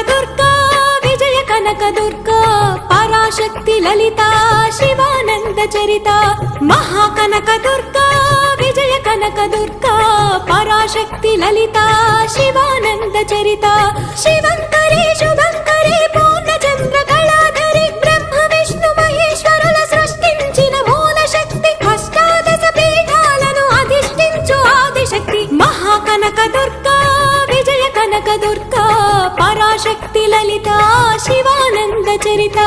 దుర్గా విజయ కనక దుర్గా పరాశక్తి లలిత శివానంద చరిత మహాకనక దుర్గా విజయ కనక దుర్గా పరాశక్తి లలిత శివానంద చరిత శివంకరి శుభంకరి పూర్ణచంద్ర కళాధరి బ్రహ్మ విష్ణు మహేశ్వరుల సృష్టించిన మూల శక్తి అష్టాదశ పీఠాలను అధిష్ఠించు ఆదిశక్తి మహాకనక దుర్గా విజయ కనక దుర్గా పరాశక్తి లలిత శివానంద చరిత